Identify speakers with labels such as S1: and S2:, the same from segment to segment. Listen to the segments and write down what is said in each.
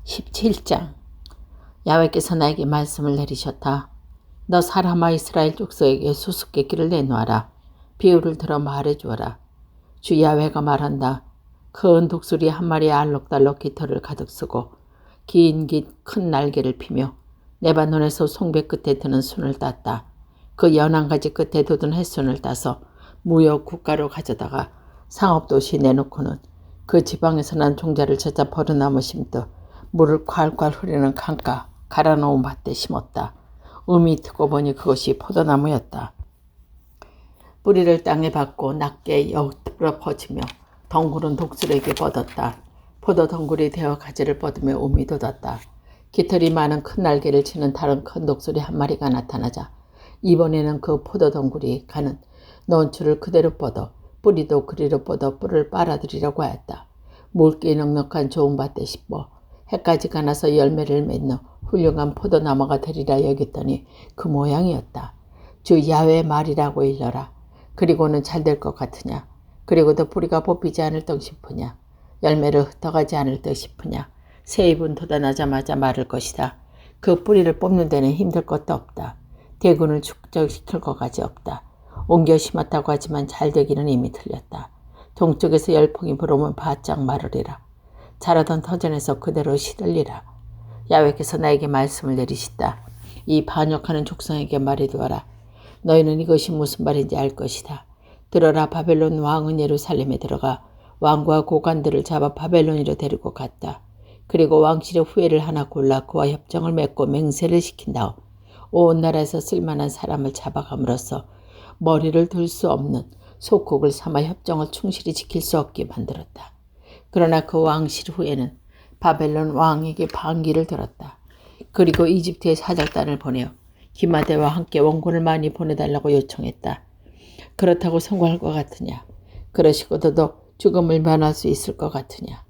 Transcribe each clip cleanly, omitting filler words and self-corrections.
S1: 17장. 야훼께서 나에게 말씀을 내리셨다. 너 사람아 이스라엘 족속에게 수수께끼를 내놓아라. 비유를 들어 말해주어라. 주 야훼가 말한다. 큰 독수리 한 마리의 알록달록 깃털을 가득 쓰고 긴 큰 날개를 피며 레바논에서 송배 끝에 드는 순을 땄다. 그 연한 가지 끝에 돋은 햇순을 따서 무역 국가로 가져다가 상업도시 내놓고는 그 지방에서 난 종자를 찾아 버르나무 심듯 물을 콸콸 흐르는 강가 갈아놓은 밭에 심었다. 음이 트고 보니 그것이 포도나무였다. 뿌리를 땅에 박고 낮게 옆으로 퍼지며 덩굴은 독수리에게 뻗었다. 포도 덩굴이 되어 가지를 뻗으며 음이 돋았다. 깃털이 많은 큰 날개를 치는 다른 큰 독수리 한 마리가 나타나자 이번에는 그 포도 덩굴이 가는 논줄을 그대로 뻗어 뿌리도 그리로 뻗어 뿔을 빨아들이려고 하였다. 물기 넉넉한 좋은 밭에 심어 해까지 가나서 열매를 맺는 훌륭한 포도나무가 되리라 여겼더니 그 모양이었다. 주 야훼의 말이라고 일러라. 그리고는 잘 될 것 같으냐. 그리고도 뿌리가 뽑히지 않을 듯 싶으냐. 열매를 흩어가지 않을 듯 싶으냐. 새 잎은 돋아나자마자 마를 것이다. 그 뿌리를 뽑는 데는 힘들 것도 없다. 대군을 축적시킬 것까지 없다. 옮겨 심었다고 하지만 잘 되기는 이미 틀렸다. 동쪽에서 열풍이 불어오면 바짝 마르리라. 자라던 터전에서 그대로 시들리라. 야훼께서 나에게 말씀을 내리시다. 이 반역하는 족성에게 말해두어라. 너희는 이것이 무슨 말인지 알 것이다. 들어라. 바벨론 왕은 예루살렘에 들어가 왕과 고관들을 잡아 바벨론으로 데리고 갔다. 그리고 왕실의 후예를 하나 골라 그와 협정을 맺고 맹세를 시킨 다음 온 나라에서 쓸만한 사람을 잡아감으로써 머리를 들 수 없는 소국을 삼아 협정을 충실히 지킬 수 없게 만들었다. 그러나 그 왕실 후에는 바벨론 왕에게 반기를 들었다. 그리고 이집트에 사절단을 보내어 기마대와 함께 원군을 많이 보내달라고 요청했다. 그렇다고 성공할 것 같으냐? 그러시고도 죽음을 면할 수 있을 것 같으냐?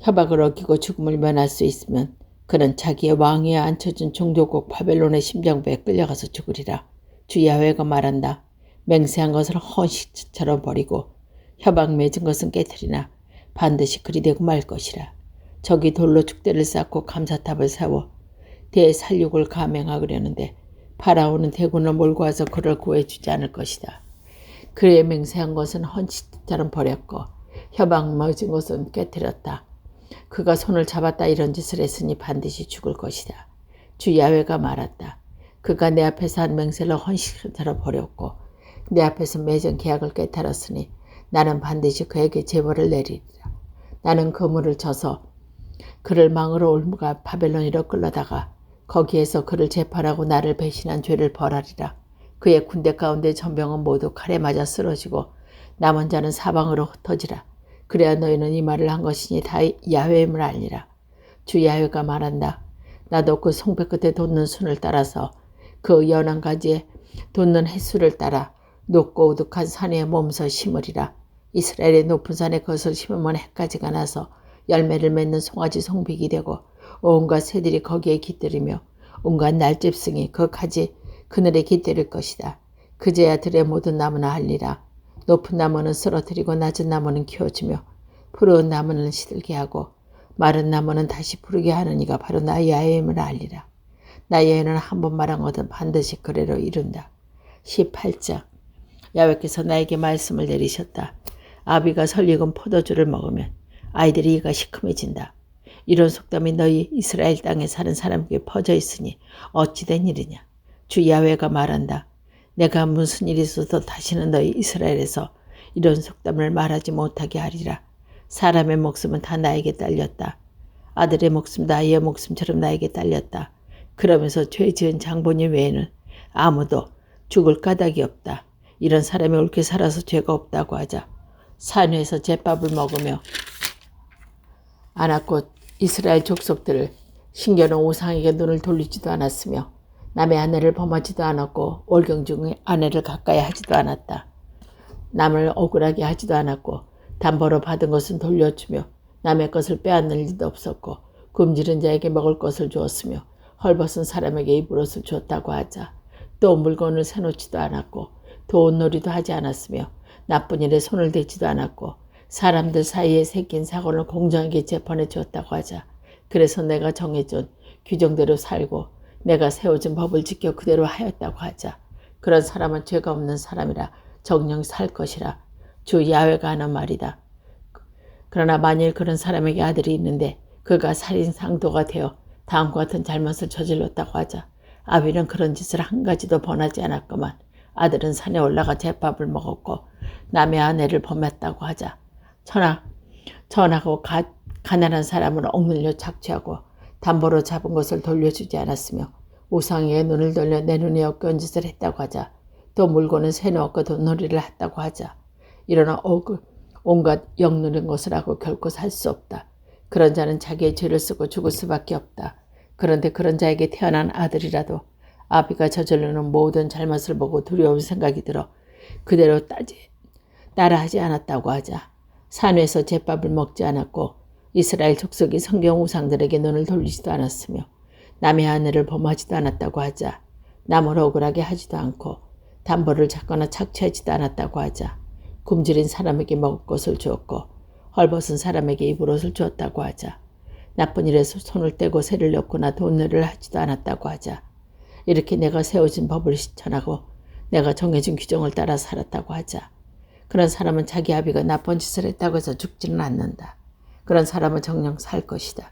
S1: 협약을 어기고 죽음을 면할 수 있으면 그는 자기의 왕위에 앉혀준 종교국 바벨론의 심장부에 끌려가서 죽으리라. 주 야훼가 말한다. 맹세한 것을 헌식처럼 버리고 협약 맺은 것은 깨트리나 반드시 그리 되고 말 것이라. 적이 돌로 축대를 쌓고 감사탑을 세워 대살육을 감행하려는데 파라오는 대군을 몰고 와서 그를 구해주지 않을 것이다. 그의 맹세한 것은 헌식처럼 버렸고 협약 맺은 것은 깨트렸다. 그가 손을 잡았다 이런 짓을 했으니 반드시 죽을 것이다. 주 야훼가 말했다. 그가 내 앞에서 한 맹세를 헌식처럼 버렸고 내 앞에서 맺은 계약을 깨달았으니 나는 반드시 그에게 재벌을 내리리라. 나는 그물을 쳐서 그를 망으로 옮겨 바벨론으로 끌러다가 거기에서 그를 재판하고 나를 배신한 죄를 벌하리라. 그의 군대 가운데 전병은 모두 칼에 맞아 쓰러지고 남은 자는 사방으로 흩어지라. 그래야 너희는 이 말을 한 것이니 다 야훼임을 알리라. 주 야훼가 말한다. 나도 그 송배 끝에 돋는 순을 따라서 그 연한 가지에 돋는 햇수를 따라 높고 우둑한 산에 몸서 심으리라. 이스라엘의 높은 산에 그것을 심으면 해까지가 나서 열매를 맺는 송아지 송백이 되고 온갖 새들이 거기에 깃들이며 온갖 날집승이 그 가지 그늘에 깃들일 것이다. 그제야 들의 모든 나무나 할리라. 높은 나무는 쓰러뜨리고 낮은 나무는 키워주며 푸른 나무는 시들게 하고 마른 나무는 다시 푸르게 하는 이가 바로 나 야훼임을 알리라. 나 야훼는 한 번 말한 것은 반드시 그래로 이룬다. 18장. 야훼께서 나에게 말씀을 내리셨다. 아비가 설익은 포도주를 먹으면 아이들이 이가 시큼해진다. 이런 속담이 너희 이스라엘 땅에 사는 사람에게 퍼져 있으니 어찌된 일이냐. 주 야훼가 말한다. 내가 무슨 일이 있어도 다시는 너희 이스라엘에서 이런 속담을 말하지 못하게 하리라. 사람의 목숨은 다 나에게 딸렸다. 아들의 목숨도 아이의 목숨처럼 나에게 딸렸다. 그러면서 죄 지은 장본인 외에는 아무도 죽을 까닭이 없다. 이런 사람이 옳게 살아서 죄가 없다고 하자 산에서 잿밥을 먹으며 안았고 이스라엘 족속들을 신겨놓은 우상에게 눈을 돌리지도 않았으며 남의 아내를 범하지도 않았고 올경 중에 아내를 가까이 하지도 않았다. 남을 억울하게 하지도 않았고 담보로 받은 것은 돌려주며 남의 것을 빼앗는 일도 없었고 굶주린 자에게 먹을 것을 주었으며 헐벗은 사람에게 입을 옷을 주었다고 하자 또 물건을 세놓지도 않았고 돈놀이도 하지 않았으며 나쁜 일에 손을 대지도 않았고 사람들 사이에 새긴 사건을 공정하게 재판해 주었다고 하자 그래서 내가 정해준 규정대로 살고 내가 세워준 법을 지켜 그대로 하였다고 하자. 그런 사람은 죄가 없는 사람이라 정령 살 것이라. 주 야훼가 하는 말이다. 그러나 만일 그런 사람에게 아들이 있는데 그가 살인 상도가 되어 다음과 같은 잘못을 저질렀다고 하자. 아비는 그런 짓을 한 가지도 범하지 않았건만 아들은 산에 올라가 잿밥을 먹었고 남의 아내를 범했다고 하자. 천하고 가난한 사람은 억눌려 착취하고 담보로 잡은 것을 돌려주지 않았으며 우상에게 눈을 돌려 내 눈에 역겨운 짓을 했다고 하자. 또 물건은 세놓고 돈놀이를 했다고 하자. 이러나 온갖 역누른 것을 하고 결코 살 수 없다. 그런 자는 자기의 죄를 쓰고 죽을 수밖에 없다. 그런데 그런 자에게 태어난 아들이라도 아비가 저지르는 모든 잘못을 보고 두려운 생각이 들어 그대로 따라하지 않았다고 하자. 산 위에서 잿밥을 먹지 않았고 이스라엘 족속이 성경 우상들에게 눈을 돌리지도 않았으며 남의 아내를 범하지도 않았다고 하자. 남을 억울하게 하지도 않고 담보를 잡거나 착취하지도 않았다고 하자. 굶주린 사람에게 먹을 것을 주었고 헐벗은 사람에게 입을 옷을 주었다고 하자. 나쁜 일에서 손을 떼고 새를 넣거나 돈을 하지도 않았다고 하자. 이렇게 내가 세워진 법을 실천하고 내가 정해진 규정을 따라 살았다고 하자. 그런 사람은 자기 아비가 나쁜 짓을 했다고 해서 죽지는 않는다. 그런 사람은 정녕 살 것이다.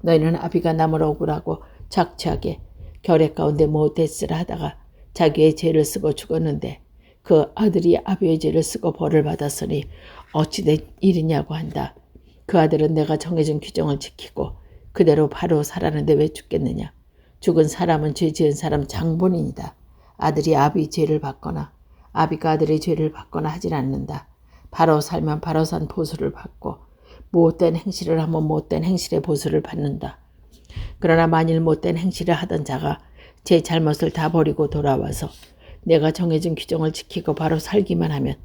S1: 너희는 아비가 남을 억울하고 착취하게 결핵 가운데 못된 짓을 하다가 자기의 죄를 쓰고 죽었는데 그 아들이 아비의 죄를 쓰고 벌을 받았으니 어찌된 일이냐고 한다. 그 아들은 내가 정해준 규정을 지키고 그대로 바로 살았는데 왜 죽겠느냐. 죽은 사람은 죄 지은 사람 장본인이다. 아들이 아비의 죄를 받거나 아비가 아들의 죄를 받거나 하진 않는다. 바로 살면 바로 산 보수를 받고 못된 행실을 하면 못된 행실의 보수를 받는다. 그러나 만일 못된 행실을 하던 자가 제 잘못을 다 버리고 돌아와서 내가 정해준 규정을 지키고 바로 살기만 하면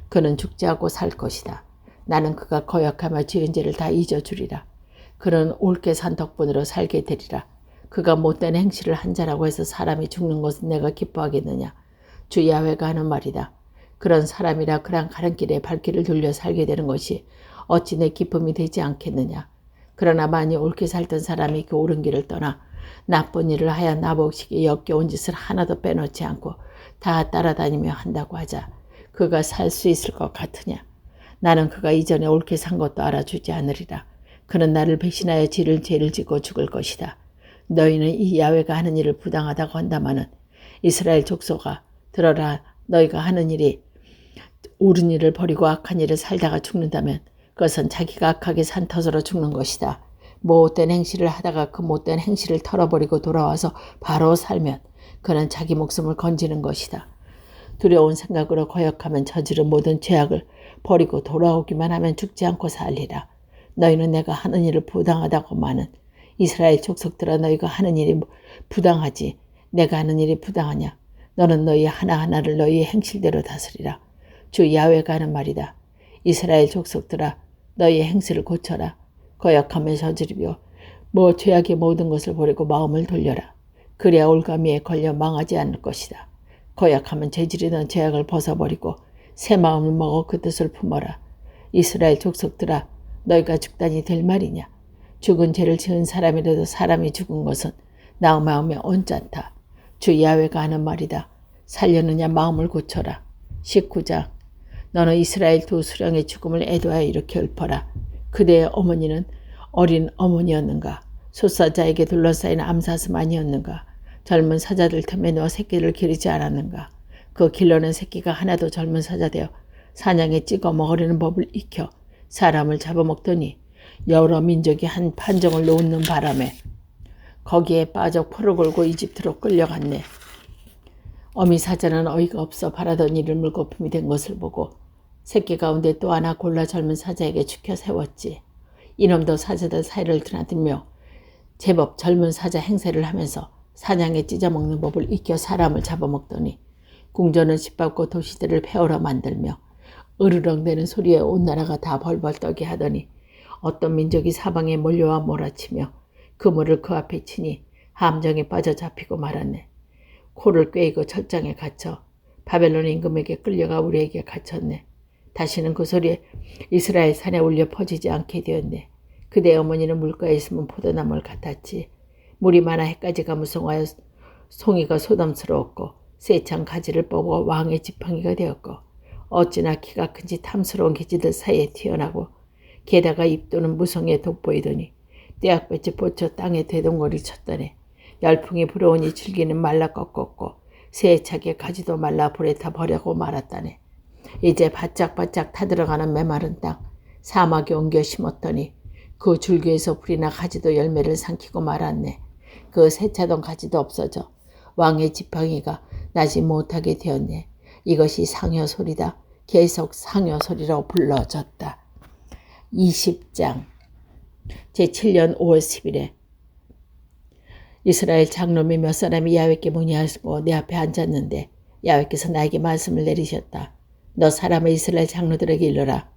S1: 그는 죽지 않고 살 것이다. 나는 그가 거역하며 지은 죄를 다 잊어주리라. 그는 옳게 산 덕분으로 살게 되리라. 그가 못된 행실을 한 자라고 해서 사람이 죽는 것은 내가 기뻐하겠느냐. 주 야훼가 하는 말이다. 그런 사람이라 그런 가는 길에 발길을 돌려 살게 되는 것이 어찌 내 기쁨이 되지 않겠느냐. 그러나 만일 옳게 살던 사람이 그 옳은 길을 떠나 나쁜 일을 하여 나복시게 역겨운 짓을 하나도 빼놓지 않고 다 따라다니며 한다고 하자. 그가 살 수 있을 것 같으냐. 나는 그가 이전에 옳게 산 것도 알아주지 않으리라. 그는 나를 배신하여 죄를 지고 죽을 것이다. 너희는 이 야훼가 하는 일을 부당하다고 한다마는 이스라엘 족속아 들어라. 너희가 하는 일이 옳은 일을 버리고 악한 일을 살다가 죽는다면 그것은 자기가 악하게 산 탓으로 죽는 것이다. 못된 행실을 하다가 그 못된 행실을 털어버리고 돌아와서 바로 살면 그는 자기 목숨을 건지는 것이다. 두려운 생각으로 거역하면 저지른 모든 죄악을 버리고 돌아오기만 하면 죽지 않고 살리라. 너희는 내가 하는 일을 부당하다고 마는 이스라엘 족속들아 너희가 하는 일이 부당하지 내가 하는 일이 부당하냐. 너는 너희 하나하나를 너희의 행실대로 다스리라. 주 야훼가 하는 말이다. 이스라엘 족속들아 너희의 행실을 고쳐라. 거역하며 저지르며 죄악의 모든 것을 버리고 마음을 돌려라. 그래야 올가미에 걸려 망하지 않을 것이다. 거역하면 죄지르던 죄악을 벗어버리고 새 마음을 먹어 그 뜻을 품어라. 이스라엘 족속들아 너희가 죽다니 될 말이냐. 죽은 죄를 지은 사람이라도 사람이 죽은 것은 나 마음에 언짢다. 주 야훼가 하는 말이다. 살려느냐 마음을 고쳐라. 19장 너는 이스라엘 두 수령의 죽음을 애도하여 이렇게 읊어라. 그대의 어머니는 어린 어머니였는가. 숫사자에게 둘러싸인 암사슴 아니었는가. 젊은 사자들 틈에 넣어 새끼를 기르지 않았는가. 그 길러낸 새끼가 하나도 젊은 사자되어 사냥에 찍어 먹으려는 법을 익혀 사람을 잡아먹더니 여러 민족이 한 판정을 놓는 바람에 거기에 빠져 포를 걸고 이집트로 끌려갔네. 어미 사자는 어이가 없어 바라던 이를 물거품이 된 것을 보고 새끼 가운데 또 하나 골라 젊은 사자에게 죽여 세웠지. 이놈도 사자들 사이를 드나들며 제법 젊은 사자 행세를 하면서 사냥에 찢어먹는 법을 익혀 사람을 잡아먹더니 궁전을 짓밟고 도시들을 폐허로 만들며 으르렁대는 소리에 온 나라가 다 벌벌 떠게 하더니 어떤 민족이 사방에 몰려와 몰아치며 그물을 그 앞에 치니 함정에 빠져 잡히고 말았네. 코를 꿰이고 철장에 갇혀 바벨론 임금에게 끌려가 우리에게 갇혔네. 다시는 그 소리에 이스라엘 산에 울려 퍼지지 않게 되었네. 그대 어머니는 물가에 숨은 포도나물 같았지. 물이 많아 해까지가 무성하여 송이가 소담스러웠고 세찬 가지를 뽑아 왕의 지팡이가 되었고 어찌나 키가 큰지 탐스러운 기지들 사이에 튀어나고 게다가 입도는 무성에 돋보이더니 떼약볕이 뻗쳐 땅에 대동거리 쳤더니 열풍이 불어오니 줄기는 말라 꺾었고 세차게 가지도 말라 불에 타 버려고 말았다네. 이제 바짝바짝 타들어가는 메마른 땅 사막에 옮겨 심었더니 그 줄기에서 불이나 가지도 열매를 삼키고 말았네. 그 세차던 가지도 없어져 왕의 지팡이가 나지 못하게 되었네. 이것이 상여소리다. 계속 상여소리라고 불러졌다. 20장 제7년 5월 10일에 이스라엘 장로미 몇 사람이 야훼께 문의하시고 내 앞에 앉았는데 야훼께서 나에게 말씀을 내리셨다. 너 사람의 이스라엘 장로들에게 일러라.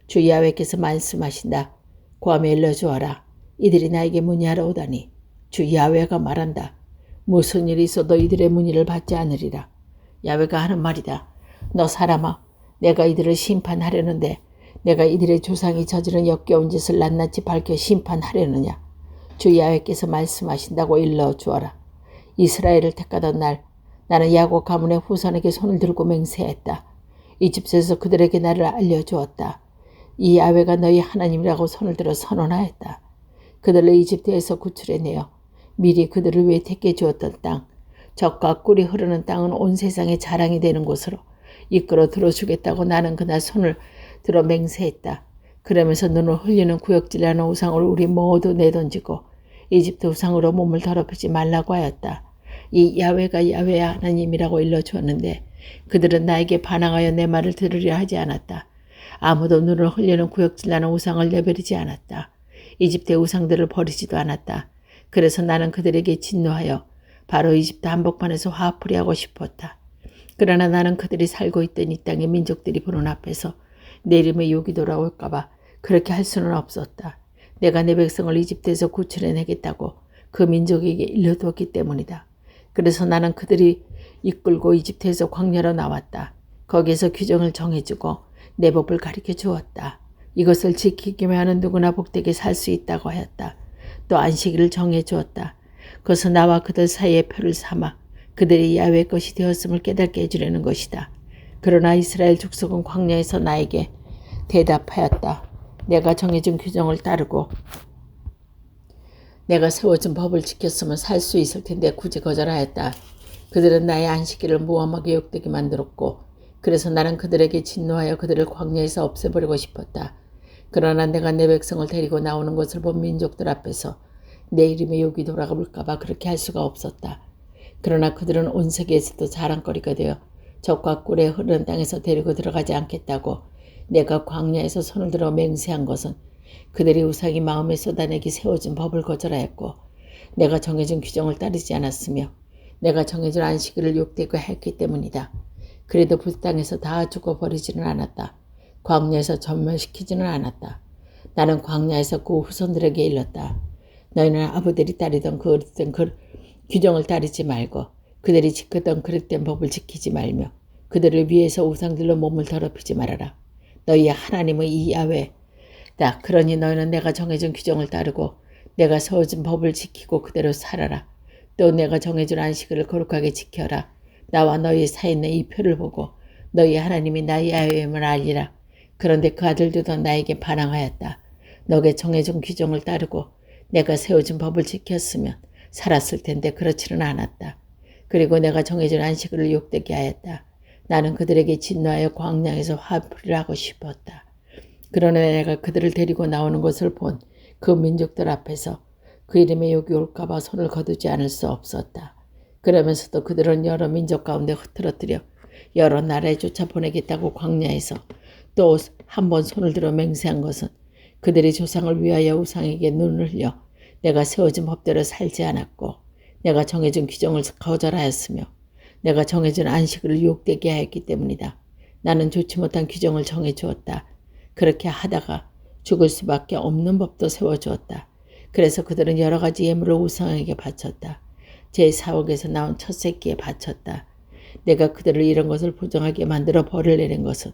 S1: 주 야훼께서 말씀하신다. 고함에 일러주어라. 이들이 나에게 문의하러 오다니 주 야훼가 말한다. 무슨 일이 있어도 이들의 문의를 받지 않으리라. 야훼가 하는 말이다. 너 사람아, 내가 이들을 심판하려는데 내가 이들의 조상이 저지른 역겨운 짓을 낱낱이 밝혀 심판하려느냐. 주 야훼께서 말씀하신다고 일러주어라. 이스라엘을 택하던 날 나는 야곱 가문의 후손에게 손을 들고 맹세했다. 이집트에서 그들에게 나를 알려주었다. 이 야훼가 너희 하나님이라고 손을 들어 선언하였다. 그들을 이집트에서 구출해내어 미리 그들을 위해 택해 주었던 땅, 젖과 꿀이 흐르는 땅은 온 세상의 자랑이 되는 곳으로 이끌어 들어주겠다고 나는 그날 손을 들어 맹세했다. 그러면서 눈을 흘리는 구역질하는 우상을 우리 모두 내던지고 이집트 우상으로 몸을 더럽히지 말라고 하였다. 이 야훼가 야훼 하나님이라고 일러주었는데 그들은 나에게 반항하여 내 말을 들으려 하지 않았다. 아무도 눈을 흘리는 구역질나는 우상을 내버리지 않았다. 이집트의 우상들을 버리지도 않았다. 그래서 나는 그들에게 진노하여 바로 이집트 한복판에서 화풀이하고 싶었다. 그러나 나는 그들이 살고 있던 이 땅의 민족들이 보는 앞에서 내 이름의 욕이 돌아올까 봐 그렇게 할 수는 없었다. 내가 내 백성을 이집트에서 구출해내겠다고 그 민족에게 일러두었기 때문이다. 그래서 나는 그들이 이끌고 이집트에서 광야로 나왔다. 거기에서 규정을 정해주고 내 법을 가르쳐 주었다. 이것을 지키기만 하는 누구나 복되게 살 수 있다고 하였다. 또 안식일을 정해주었다. 그것은 나와 그들 사이의 표를 삼아 그들이 야훼 것이 되었음을 깨닫게 해주려는 것이다. 그러나 이스라엘 족속은 광야에서 나에게 대답하였다. 내가 정해준 규정을 따르고 내가 세워준 법을 지켰으면 살 수 있을 텐데 굳이 거절하였다. 그들은 나의 안식일을 무엄하게 욕되게 만들었고 그래서 나는 그들에게 진노하여 그들을 광야에서 없애버리고 싶었다. 그러나 내가 내 백성을 데리고 나오는 것을 본 민족들 앞에서 내 이름의 욕이 돌아올까 봐 그렇게 할 수가 없었다. 그러나 그들은 온 세계에서도 자랑거리가 되어 젖과 꿀에 흐르는 땅에서 데리고 들어가지 않겠다고 내가 광야에서 손을 들어 맹세한 것은 그들이 우상이 마음에 쏟아내기 세워진 법을 거절하였고 내가 정해준 규정을 따르지 않았으며 내가 정해준 안식일을 욕되게 했기 때문이다. 그래도 그 땅에서 다 죽어버리지는 않았다. 광야에서 전멸시키지는 않았다. 나는 광야에서 그 후손들에게 일렀다. 너희는 아버들이 따르던 그 어릿된 규정을 따르지 말고 그들이 지켰던 그릇된 법을 지키지 말며 그들을 위해서 우상들로 몸을 더럽히지 말아라. 너희의 하나님은 이 야훼다. 그러니 너희는 내가 정해준 규정을 따르고 내가 세워준 법을 지키고 그대로 살아라. 또 내가 정해준 안식일을 거룩하게 지켜라. 나와 너희 사이에 있는 이 표를 보고 너희 하나님이 나의 야훼임을 알리라. 그런데 그 아들들도 나에게 반항하였다. 너게 정해준 규정을 따르고 내가 세워준 법을 지켰으면 살았을 텐데 그렇지는 않았다. 그리고 내가 정해준 안식일을 욕되게 하였다. 나는 그들에게 진노하여 광야에서 화풀이를 하고 싶었다. 그러나 내가 그들을 데리고 나오는 것을 본 그 민족들 앞에서 그 이름의 욕이 올까 봐 손을 거두지 않을 수 없었다. 그러면서도 그들은 여러 민족 가운데 흐트러뜨려 여러 나라에 쫓아 보내겠다고 광야에서 또 한 번 손을 들어 맹세한 것은 그들의 조상을 위하여 우상에게 눈을 흘려 내가 세워진 법대로 살지 않았고 내가 정해준 규정을 거절하였으며 내가 정해준 안식을 유혹되게 하였기 때문이다. 나는 좋지 못한 규정을 정해주었다. 그렇게 하다가 죽을 수밖에 없는 법도 세워주었다. 그래서 그들은 여러 가지 예물을 우상에게 바쳤다. 제4억에서 나온 첫 새끼에 바쳤다. 내가 그들을 이런 것을 부정하게 만들어 벌을 내린 것은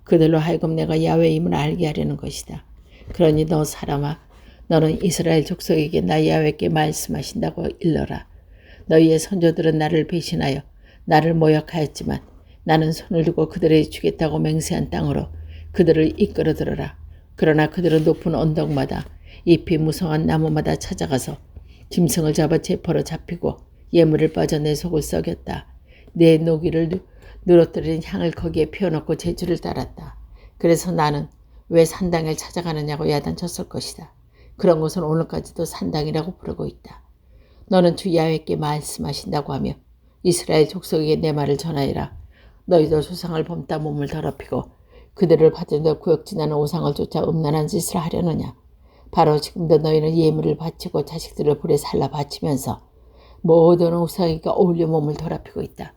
S1: 그들로 하여금 내가 야훼임을 알게 하려는 것이다. 그러니 너 사람아, 너는 이스라엘 족속에게 나 야훼께 말씀하신다고 일러라. 너희의 선조들은 나를 배신하여 나를 모욕하였지만 나는 손을 두고 그들에게 주겠다고 맹세한 땅으로 그들을 이끌어 들어라. 그러나 그들은 높은 언덕마다 잎이 무성한 나무마다 찾아가서 짐승을 잡아 체포로 잡히고 예물을 빠져 내 속을 썩였다. 내 노기를 누러뜨린 향을 거기에 피워놓고 제주를 따랐다. 그래서 나는 왜 산당을 찾아가느냐고 야단쳤을 것이다. 그런 곳은 오늘까지도 산당이라고 부르고 있다. 너는 주 야훼께 말씀하신다고 하며 이스라엘 족속에게 내 말을 전하여라. 너희도 조상을 범따 몸을 더럽히고 그들을 받들며 구역지나는 우상을 쫓아 음란한 짓을 하려느냐. 바로 지금도 너희는 예물을 바치고 자식들을 불에 살라 바치면서 모든 우상에게 어울려 몸을 더럽히고 있다.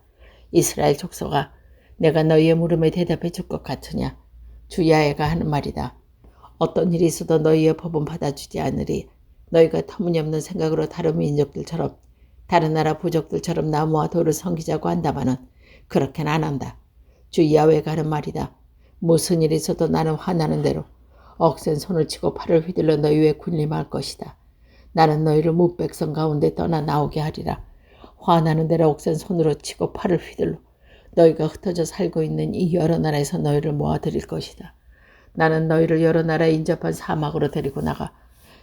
S1: 이스라엘 족속아, 내가 너희의 물음에 대답해 줄 것 같으냐. 주 야훼가 하는 말이다. 어떤 일이 있어도 너희의 법은 받아주지 않으리. 너희가 터무니없는 생각으로 다른 민족들처럼 다른 나라 부족들처럼 나무와 돌을 섬기자고 한다마는 그렇게는 안 한다. 주 야훼가 하는 말이다. 무슨 일이 있어도 나는 화나는 대로 억센 손을 치고 팔을 휘둘러 너희 위에 군림할 것이다. 나는 너희를 무백성 가운데 떠나 나오게 하리라. 화나는 대로 억센 손으로 치고 팔을 휘둘러 너희가 흩어져 살고 있는 이 여러 나라에서 너희를 모아드릴 것이다. 나는 너희를 여러 나라에 인접한 사막으로 데리고 나가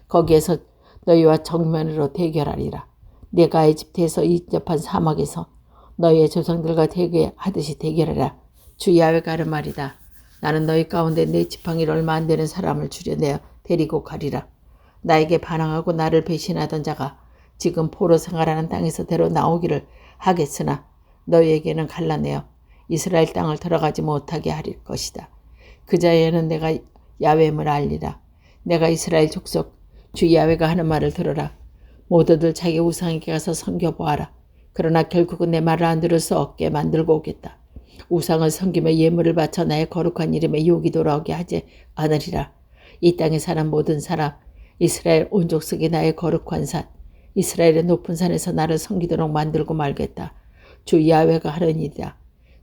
S1: 거기에서 너희와 정면으로 대결하리라. 내가 에집트에서 인접한 사막에서 너희의 조상들과 대결하듯이 대결하라. 주 야훼가 하는 말이다. 나는 너희 가운데 내 지팡이를 얼마 안 되는 사람을 줄여내어 데리고 가리라. 나에게 반항하고 나를 배신하던 자가 지금 포로 생활하는 땅에서 데려 나오기를 하겠으나 너희에게는 갈라내어 이스라엘 땅을 들어가지 못하게 할 것이다. 그 자에는 내가 야훼임을 알리라. 내가 이스라엘 족속 주 야훼가 하는 말을 들어라. 모두들 자기 우상에게 가서 섬겨보아라. 그러나 결국은 내 말을 안 들을 수 없게 만들고 오겠다. 우상을 섬기며 예물을 바쳐 나의 거룩한 이름에 욕이 돌아오게 하지 않으리라. 이 땅에 사는 모든 사람, 이스라엘 온 족속이 나의 거룩한 산, 이스라엘의 높은 산에서 나를 섬기도록 만들고 말겠다. 주 야훼가 하는 일이다.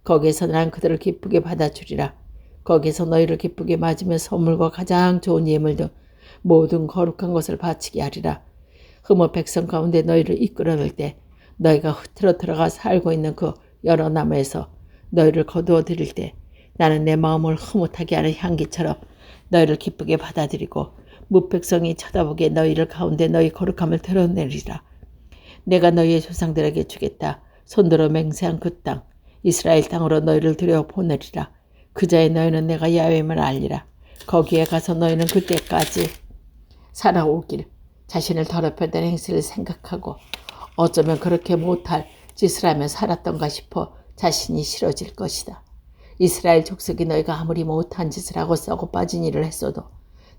S1: 거기에서 난 그들을 기쁘게 받아주리라. 거기에서 너희를 기쁘게 맞으며 선물과 가장 좋은 예물 등 모든 거룩한 것을 바치게 하리라. 흠업 백성 가운데 너희를 이끌어낼 때 너희가 흩트러 들어가 살고 있는 그 여러 나무에서 너희를 거두어 드릴 때 나는 내 마음을 흐뭇하게 하는 향기처럼 너희를 기쁘게 받아들이고 무백성이 쳐다보기에 너희를 가운데 너희 거룩함을 드러내리라. 내가 너희의 조상들에게 주겠다. 손들어 맹세한 그 땅 이스라엘 땅으로 너희를 들여보내리라. 그자에 너희는 내가 야훼임을 알리라. 거기에 가서 너희는 그때까지 살아오길 자신을 더럽혔던 행실을 생각하고 어쩌면 그렇게 못할 짓을 하며 살았던가 싶어 자신이 싫어질 것이다. 이스라엘 족속이 너희가 아무리 못한 짓을 하고 썩어 빠진 일을 했어도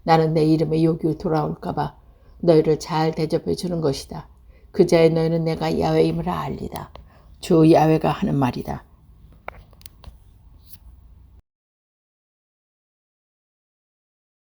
S1: 나는 내 이름에 욕이 돌아올까 봐 너희를 잘 대접해 주는 것이다. 그자에 너희는 내가 야훼임을 알리다. 주 야훼가 하는 말이다.